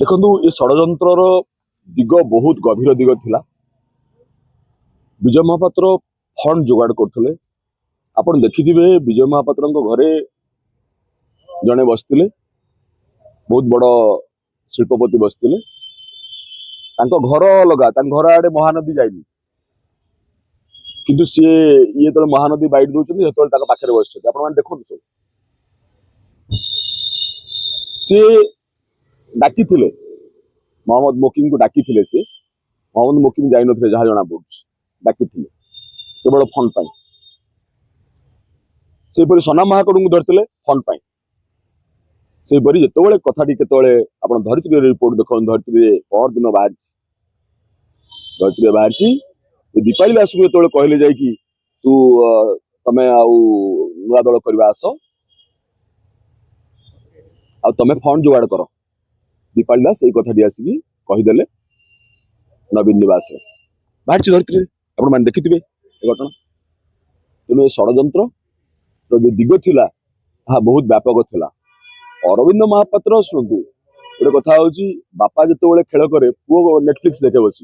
देखु ये षड्यंत्र दिग बहुत गभीर दिग थिला। विजय महापात्र फंड जोगाड़ करते आप देखिथे विजय महापात्र घरे जड़े बसते बहुत बड़ शिल्पपति बसते घर लगा घर आड़े महानदी जाइनी किंतु सी ये तो महानदी बैठ दौरान जो पाखे बस देखो सब सी डाकी मोहम्मद मोकिम को डाकी सी मोहम्मद मोकिम जाई न जहाँ जना पड़ डाकी केवल फंड पाई से सना महाकड़ को धरते फंड पाई से जिते कथाटी केतले आप धरित्री रिपोर्ट देख धरित्री पर दिन बाहर धरित्री बाहर दीपाली दास को जो कहले जाकि तू तमें नुआ दल करवा आस तमें फंड जोगाड़ कर दीपाली दास यही कथाटी आसिकी कहीदे नवीन निवास बाहर धरित्री आप देखिथे घटना तेणु षड्यंत्र जो दिग थिला बहुत व्यापक थिला। अरविंद महापात्र शुणु गोटे कथा हूँ बापा जिते खेल करे पुओ नेटफ्लिक्स देखे बस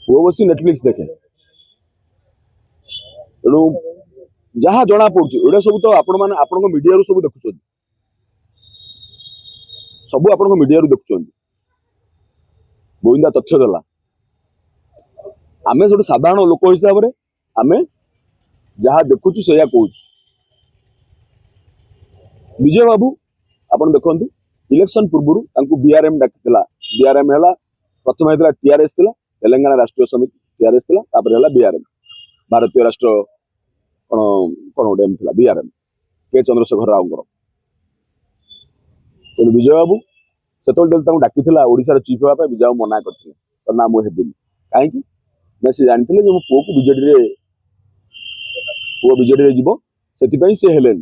पुओ बस नेटफ्लिक्स देखे तेणु जहाँ जना पड़ा सब तो आपण मीडिया सब देखुं सब आप मीडिया देखुं गोविंदा तथ्य देला आमे गोटे साधारण लोक हिसाब से आमे जहाँ देखु से कहूँ विजय बाबू आप देखु इलेक्शन पूर्व बीआरएम डाकी बीआरएम है प्रथम होता टीआरएस तेलंगाना राष्ट्रीय समिति टीआरएस बीआरएम भारतीय राष्ट्र कौन कौन गोटे बीआरएम के चंद्रशेखर राव तेणु विजय बाबू से डाकी ओडिशार चीफ हाँपे विजय बाबू मना करते ना मुझे कहीं ना सी जानते मो पुओ को बीजेडी जीव से सी हेले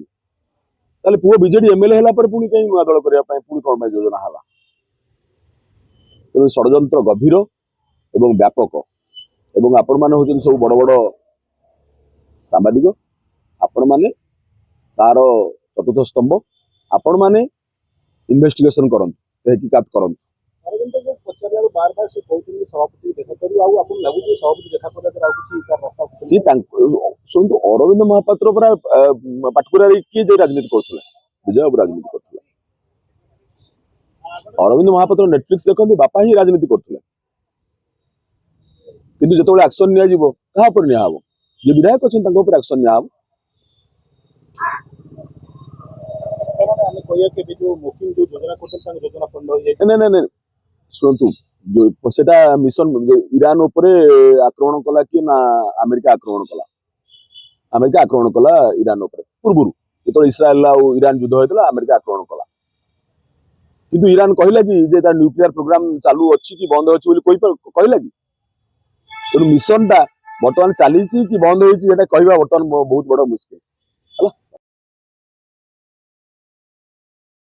ताले पुओ बीजेडी एमएलए है पुणी कहीं नुआ दल करने पुणी कौन योजना है तेणु षड्यंत्र गभीर एवं व्यापक एवं आपण मैंने हूँ सब बड़ बड़ सांबादिक आपण मैंने तार चतुर्थ स्तंभ आपण मैंने इन्वेस्टिगेशन करंतु तहकीकात करंतु बार बार से कहते सभापति देखा करू आपन लागु जे सभापति देखा कर राउ किछि तार रास्ता सी सुनतु अरविंद महापात्र पर पाटकुरा किए जे राजनीति करथले विजय बाबू राजनीति करथले अरविंद महापात्र नेटफ्लिक्स देखंती बापा ही राजनीति करथले किंतु जतबेले एक्शन निया जीवो कहा पर निया हबो जे विधायक अछन तंग ऊपर एक्शन निया हबो माने कोया के जो मुकिम जो योजना करथन तंग योजना फंड हो जाय नहीं शुणु जो सेटा मिशन ईरान उपरे आक्रमण कला कि ना अमेरिका आक्रमण कला ईरान उपरे पूर्व जो इस्राएल ईरान युद्ध होता अमेरिका आक्रमण कला किंतु ईरान कहला कि जे तार न्यूक्लियर प्रोग्राम चालू अच्छी कि बंद अच्छी कहला कि तेणु मिशन टा बर्तमान चली कि बंद होता कहवा बर्तमान बहुत बड़ मुश्किल।